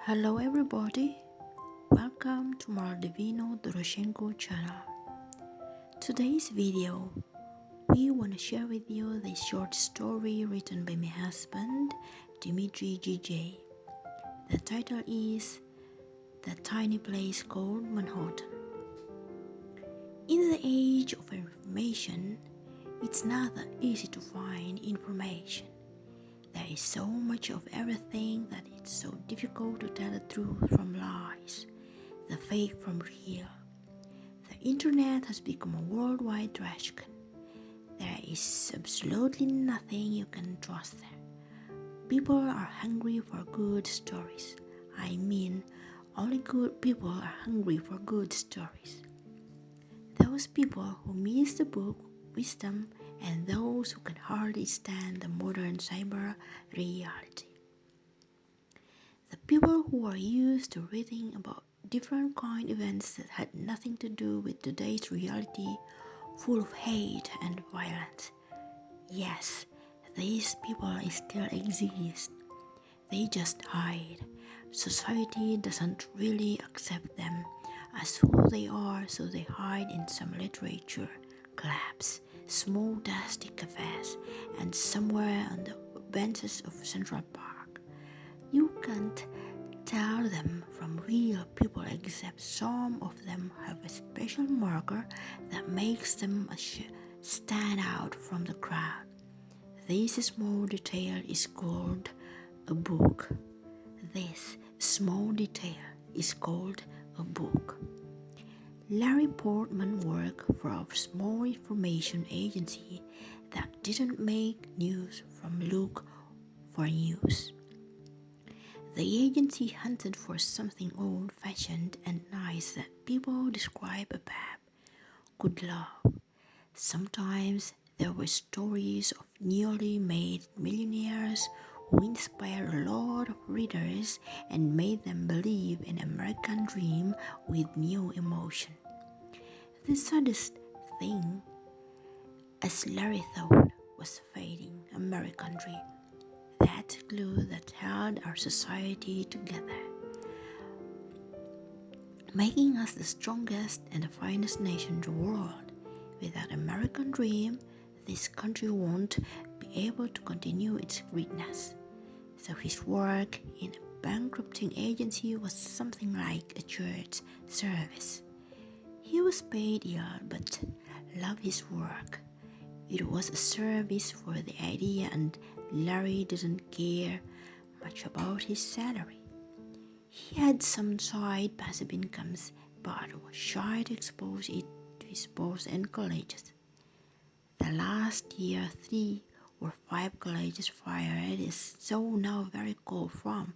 Hello everybody, welcome to Maldivino Doroshenko channel. Today's video, we want to share with you the short story written by my husband, Dmitry GJ. The title is The Tiny Place Called Manhattan. In the age of information, it's not that easy to find information. There is so much of everything that it's so difficult to tell the truth from lies, the fake from real. The internet has become a worldwide trash can. There is absolutely nothing you can trust there. People are hungry for good stories. I mean, only good people are hungry for good stories. Those people who miss the book, wisdom, and those who can hardly stand the modern cyber reality. The people who are used to reading about different kind events that had nothing to do with today's reality, full of hate and violence. Yes, these people still exist. They just hide. Society doesn't really accept them as who they are, so they hide in some literature, clubs, small dusty cafes, and somewhere on the benches of Central Park. You can't tell them from real people, except some of them have a special marker that makes them stand out from the crowd. This small detail is called a book. This small detail is called a book. Larry Portman worked for a small information agency that didn't make news from look for news. The agency hunted for something old-fashioned and nice that people describe a pap could love. Sometimes there were stories of newly made millionaires who inspired a lot of readers and made them believe in American dream with new emotion. The saddest thing, as Larry thought, was fading American dream, that glue that held our society together, making us the strongest and the finest nation in the world. Without American dream, this country won't be able to continue its greatness. So his work in a bankrupting agency was something like a church service. He was paid ill but loved his work. It was a service for the idea, and Larry didn't care much about his salary. He had some side passive incomes but was shy to expose it to his boss and colleagues. The last year 3 or 5 colleagues fired is so now very cold from.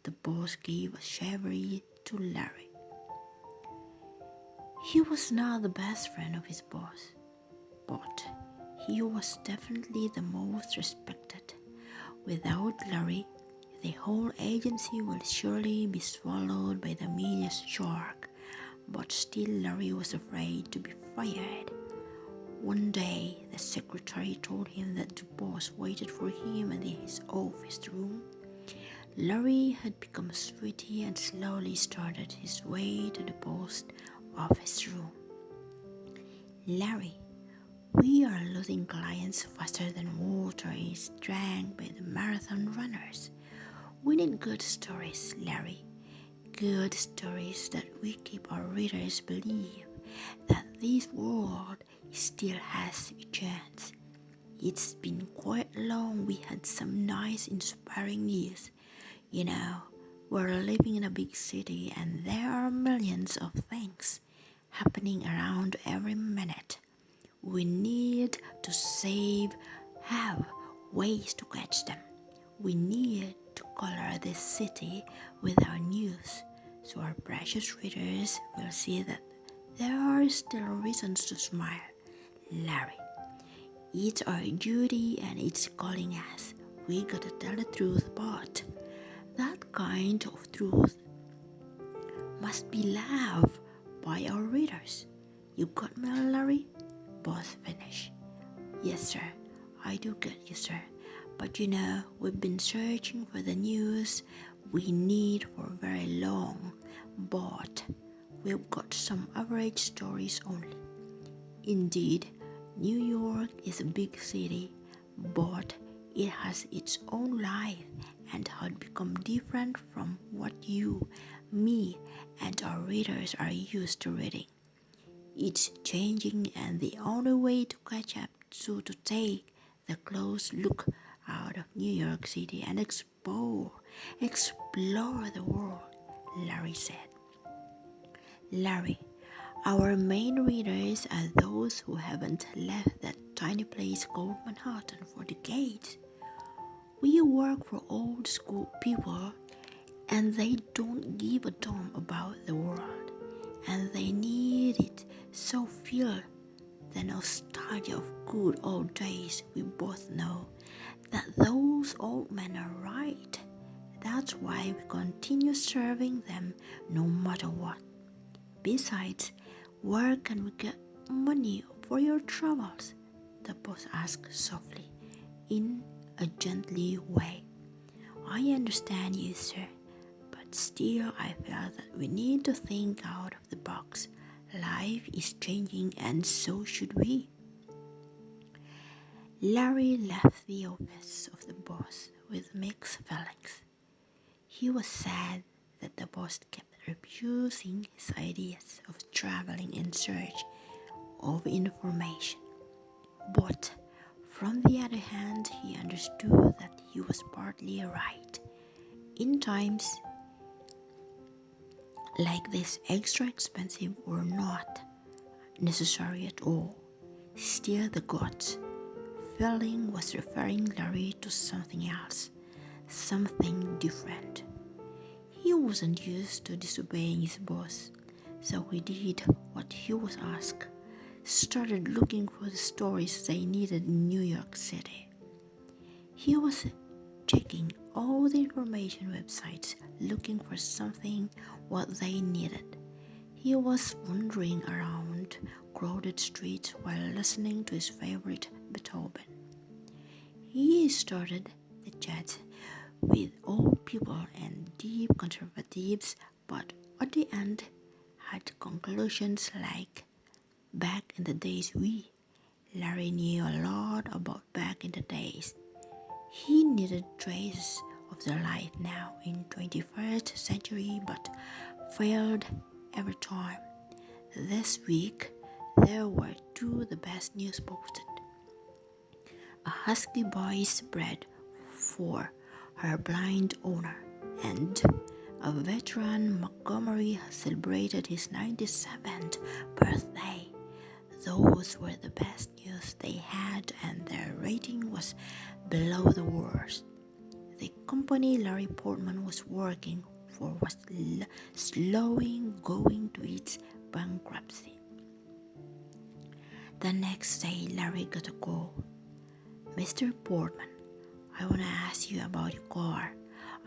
The boss gave a shivery to Larry. He was not the best friend of his boss, but he was definitely the most respected. Without Larry, the whole agency will surely be swallowed by the media's shark, but still Larry was afraid to be fired. One day, the secretary told him that the boss waited for him in his office room. Larry had become sweaty and slowly started his way to the post office room. Larry, we are losing clients faster than water is drank by the marathon runners. We need good stories, Larry. Good stories that we keep our readers believe that this world still has a chance. It's been quite long we had some nice inspiring news. You know, we're living in a big city and there are millions of things happening around every minute. We need to have ways to catch them. We need to color this city with our news, so our precious readers will see that there are still reasons to smile. Larry, it's our duty and it's calling us. We gotta tell the truth, but that kind of truth must be loved by our readers. You got me, Larry? Both finish. Yes, sir. I do get you, sir. But you know, we've been searching for the news we need for very long, but we've got some average stories only. Indeed, New York is a big city, but it has its own life and had become different from what you, me, and our readers are used to reading. It's changing, and the only way to catch up to take the close look out of New York City and explore the world, Larry said. Larry, our main readers are those who haven't left that tiny place called Manhattan for decades. We work for old school people, and they don't give a damn about the world, and they need it so feel the nostalgia of good old days. We both know that those old men are right. That's why we continue serving them no matter what. Besides, where can we get money for your travels? The boss asked softly, in a gently way. I understand you, sir, but still I felt that we need to think out of the box. Life is changing, and so should we. Larry left the office of the boss with mixed feelings. He was sad that the boss kept refusing his ideas of traveling in search of information. But from the other hand, he understood that he was partly right. In times like this, extra expensive or not necessary at all. Still, the gut feeling was referring Larry to something else, something different. He wasn't used to disobeying his boss, so he did what he was asked, started looking for the stories they needed in New York City. He was checking all the information websites, looking for something what they needed. He was wandering around crowded streets while listening to his favorite Beethoven. He started the chat with old people and deep conservatives, but at the end had conclusions like, back in the days Larry knew a lot about back in the days. He needed traces of their life now in 21st century, but failed every time. This week, there were two the best news posted. A husky boy's bread for her blind owner, and a veteran Montgomery has celebrated his 97th birthday. Those were the best news they had, and their rating was below the worst. The company Larry Portman was working for was slowing going to its bankruptcy. The next day, Larry got a call. Mr. Portman, I want to ask you about your car.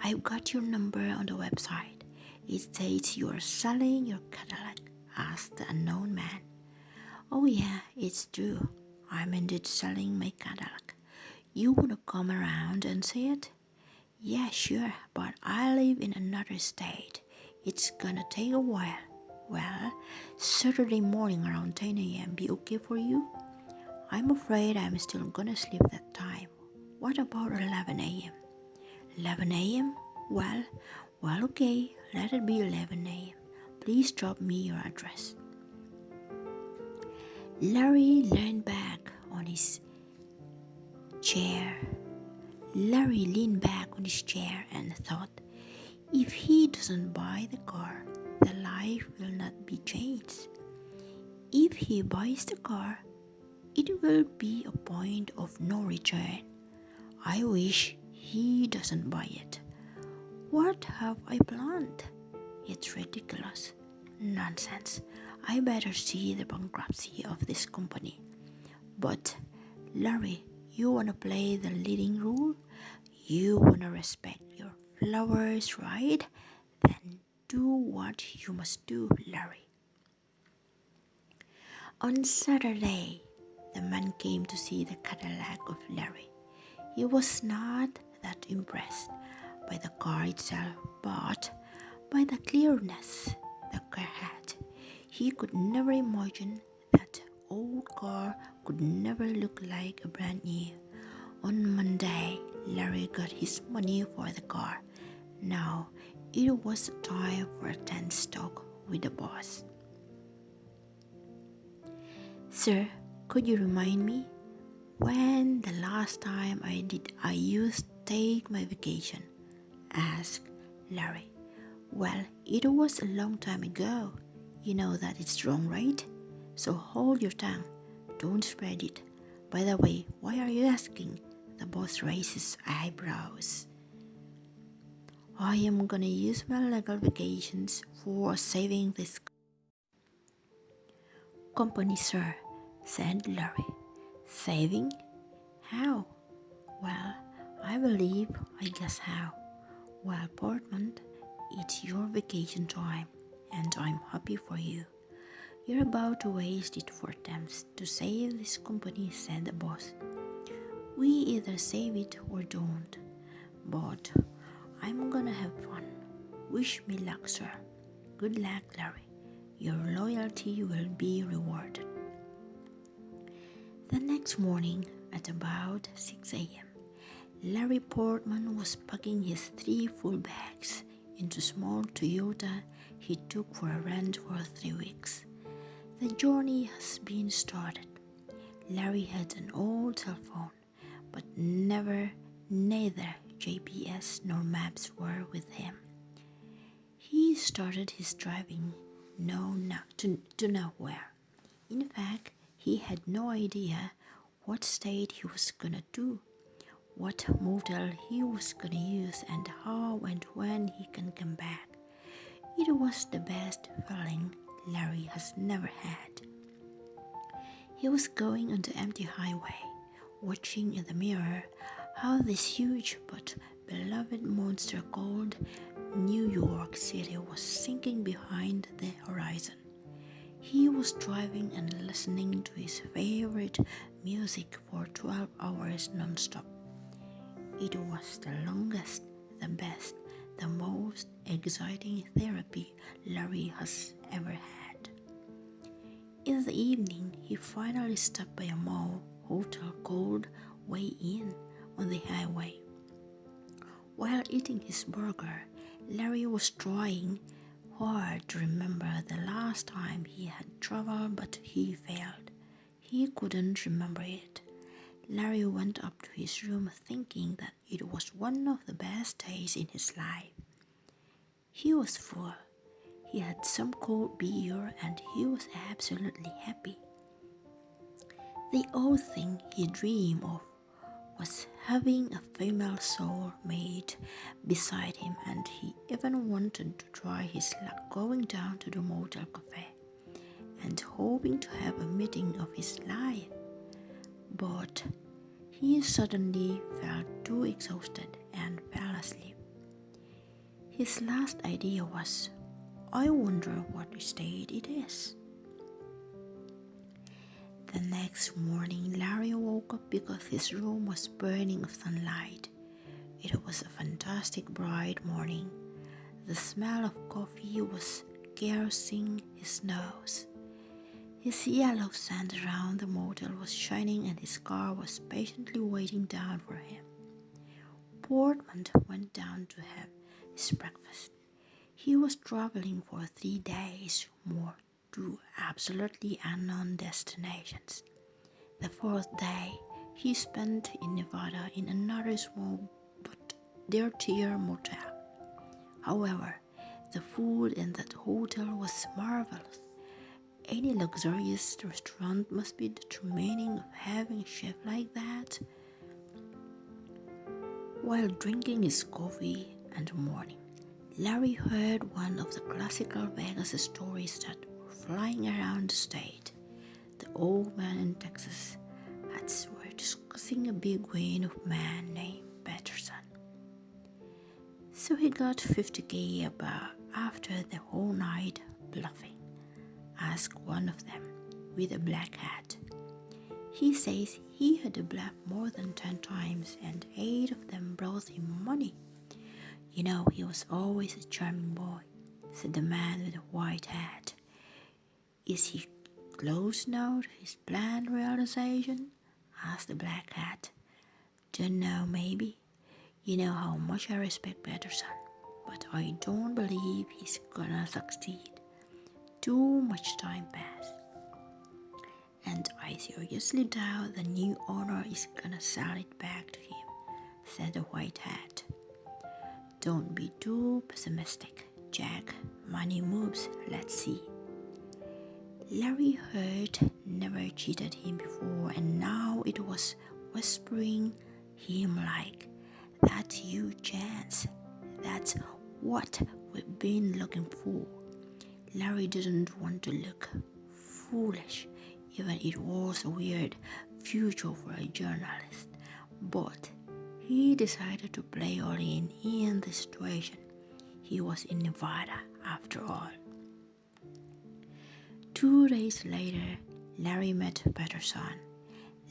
I've got your number on the website. It states you are selling your Cadillac, asked the unknown man. Oh yeah, it's true. I'm indeed selling my Cadillac. You want to come around and see it? Yeah, sure, but I live in another state. It's gonna take a while. Well, Saturday morning around 10 a.m. be okay for you? I'm afraid I'm still gonna sleep that time. What about 11 a.m.? 11 a.m.? Well, okay, let it be 11 a.m. Please drop me your address. Larry leaned back on his chair. And thought, if he doesn't buy the car, the life will not be changed. If he buys the car, it will be a point of no return. I wish he doesn't buy it. What have I planned? It's ridiculous. Nonsense. I better see the bankruptcy of this company. But, Larry, you wanna play the leading role? You wanna respect your flowers, right? Then do what you must do, Larry. On Saturday, the man came to see the Cadillac of Larry. He was not that impressed, by the car itself, but by the clearness the car had. He could never imagine that old car could never look like a brand new. On Monday, Larry got his money for the car. Now it was time for a tense talk with the boss. Sir, could you remind me when the last time I used take my vacation? Asked Larry. Well, it was a long time ago. You know that it's wrong, right? So hold your tongue. Don't spread it. By the way, why are you asking? The boss raised his eyebrows. I am gonna use my legal vacations for saving this company, sir, said Larry. Saving? How? Well, I guess how. Well, Portman, it's your vacation time, and I'm happy for you. You're about to waste it for attempts to save this company, said the boss. We either save it or don't, but I'm gonna have fun. Wish me luck, sir. Good luck, Larry. Your loyalty will be rewarded. The next morning at about 6 a.m., Larry Portman was packing his 3 full bags into a small Toyota he took for a rent for 3 weeks. The journey has been started. Larry had an old cell phone, but neither GPS nor maps were with him. He started his driving to nowhere. In fact, he had no idea what state he was gonna do, what motel he was gonna use, and how and when he can come back. It was the best feeling Larry has never had. He was going on the empty highway, watching in the mirror how this huge but beloved monster called New York City was sinking behind the horizon. He was driving and listening to his favorite music for 12 hours non-stop. It was the longest, the best, the most exciting therapy Larry has ever had. In the evening, he finally stopped by a mall hotel called Way Inn on the highway. While eating his burger, Larry was trying hard to remember the last time he had traveled, but he failed. He couldn't remember it. Larry went up to his room thinking that it was one of the best days in his life. He was full. He had some cold beer and he was absolutely happy. The only thing he dreamed of was having a female soulmate beside him, and he even wanted to try his luck going down to the motel cafe and hoping to have a meeting of his life. But he suddenly felt too exhausted and fell asleep. His last idea was, I wonder what state it is. The next morning, Larry woke up because his room was burning with sunlight. It was a fantastic bright morning. The smell of coffee was caressing his nose. His yellow sand around the motel was shining and his car was patiently waiting down for him. Portman went down to have his breakfast. He was traveling for 3 days more to absolutely unknown destinations. The 4th day, he spent in Nevada in another small but dirtier motel. However, the food in that hotel was marvelous. Any luxurious restaurant must be determining of having a chef like that. While drinking his coffee in the morning, Larry heard one of the classical Vegas stories that were flying around the state. The old man in Texas were discussing a big win of a man named Patterson. So he got $50K after the whole night bluffing, asked one of them with a black hat. He says he had bluffed more than 10 times and 8 of them brought him money. You know, he was always a charming boy, said the man with the white hat. Is he close now to his planned realization? Asked the black hat. Don't know, maybe. You know how much I respect Patterson, but I don't believe he's gonna succeed. Too much time passed. And I seriously doubt the new owner is gonna sell it back to him, said the white hat. Don't be too pessimistic, Jack. Money moves, let's see. Larry Hurt never cheated him before, and now it was whispering him like, that's your chance. That's what we've been looking for. Larry didn't want to look foolish, even it was a weird future for a journalist, but he decided to play all in the situation. He was in Nevada after all. 2 days later, Larry met Patterson.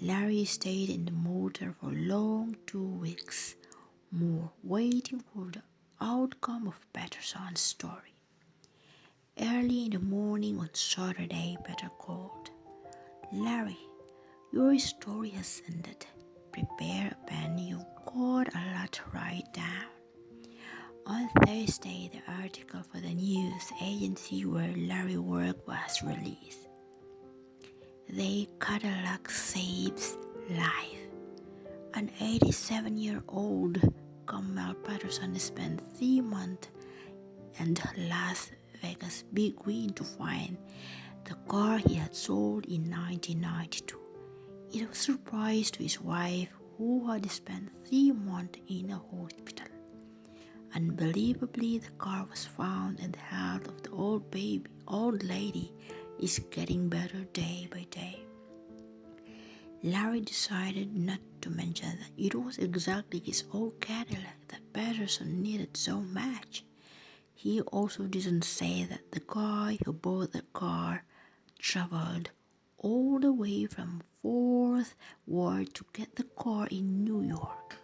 Larry stayed in the motor for a long 2 weeks, more waiting for the outcome of Patterson's story. Early in the morning on Saturday, Peter called. Larry, your story has ended. Prepare a pen, you've got a lot to write down. On Thursday, the article for the news agency where Larry worked was released. The Cadillac saves life. An 87-year-old Kamal Patterson spent 3 months in Las Vegas Big Green to find the car he had sold in 1992. It was a surprise to his wife, who had spent 3 months in a hospital. Unbelievably, the car was found and the health of the old lady is getting better day by day. Larry decided not to mention that it was exactly his old Cadillac that Patterson needed so much. He also didn't say that the guy who bought the car traveled all the way from Fort Worth to get the car in New York.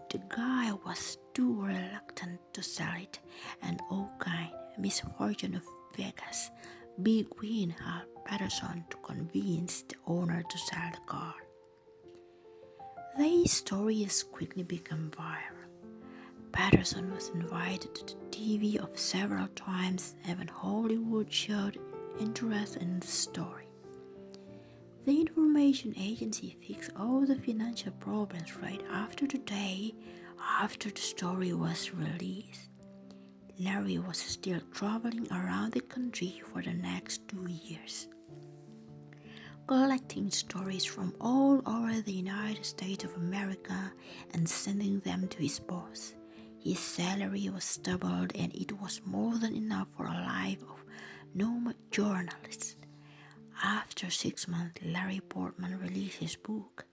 The guy was too reluctant to sell it, and all kind misfortune of Vegas Big Green helped Patterson to convince the owner to sell the car. The story has quickly become viral. Patterson was invited to the TV of several times, even Hollywood showed interest in the story. The information agency fixed all the financial problems right after the day after the story was released. Larry was still traveling around the country for the next 2 years, collecting stories from all over the United States of America and sending them to his boss. His salary was doubled, and it was more than enough for a life of nomad journalist. After 6 months, Larry Portman released his book,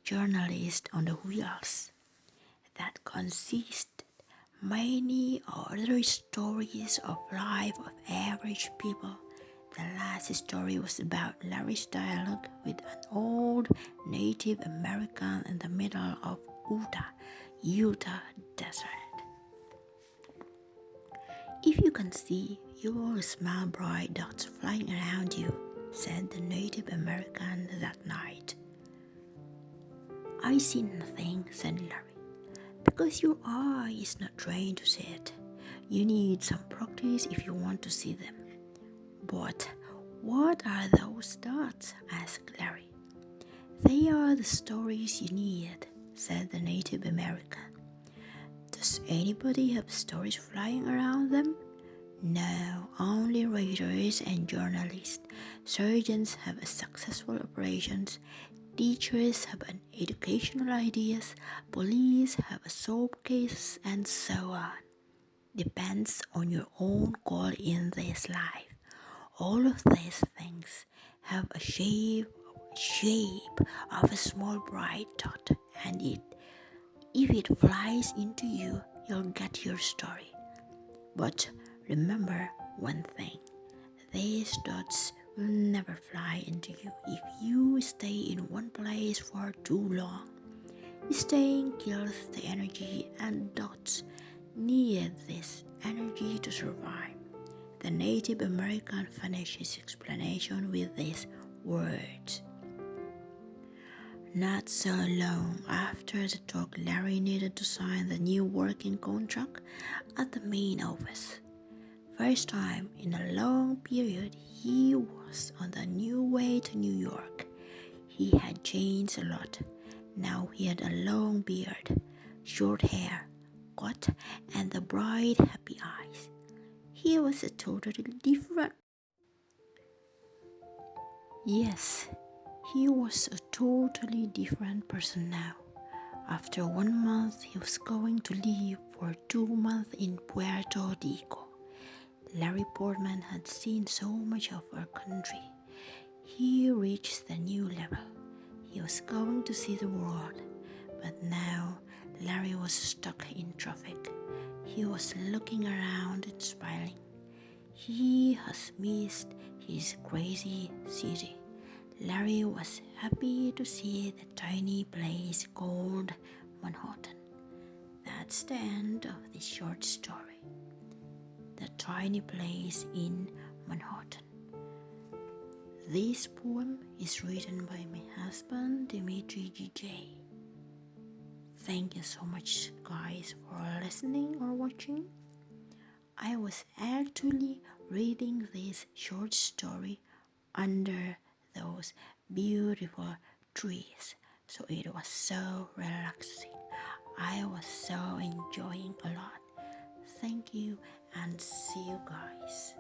Journalist on the Wheels, that consisted many other stories of life of average people. The last story was about Larry's dialogue with an old Native American in the middle of Utah desert. If you can see, you will smell bright dots flying around you, said the Native American that night. I see nothing, said Larry, because your eye is not trained to see it. You need some practice if you want to see them. But what are those dots? Asked Larry. They are the stories you need, said the Native American. Does anybody have stories flying around them? No, only writers and journalists. Surgeons have successful operations. Teachers have an educational ideas. Police have a solved cases, and so on. Depends on your own goal in this life. All of these things have a shape of a small bright dot, and if it flies into you, you'll get your story. But remember one thing, these dots will never fly into you if you stay in one place for too long. Staying kills the energy, and dots needed this energy to survive. The Native American finished his explanation with these words. Not so long after the talk, Larry needed to sign the new working contract at the main office. First time in a long period, he was on the new way to New York. He had changed a lot. Now he had a long beard, short hair, coat, and the bright, happy eyes. He was a totally different. Yes, he was a totally different person now. After 1 month, he was going to live for 2 months in Puerto Rico. Larry Portman had seen so much of our country. He reached the new level. He was going to see the world. But now, Larry was stuck in traffic. He was looking around and smiling. He has missed his crazy city. Larry was happy to see the tiny place called Manhattan. That's the end of this short story. The tiny place in Manhattan. This poem is written by my husband, Dmitry. Thank you so much, guys, for listening or watching. I was actually reading this short story under those beautiful trees, so it was so relaxing. I was so enjoying a lot. Thank you and see you guys.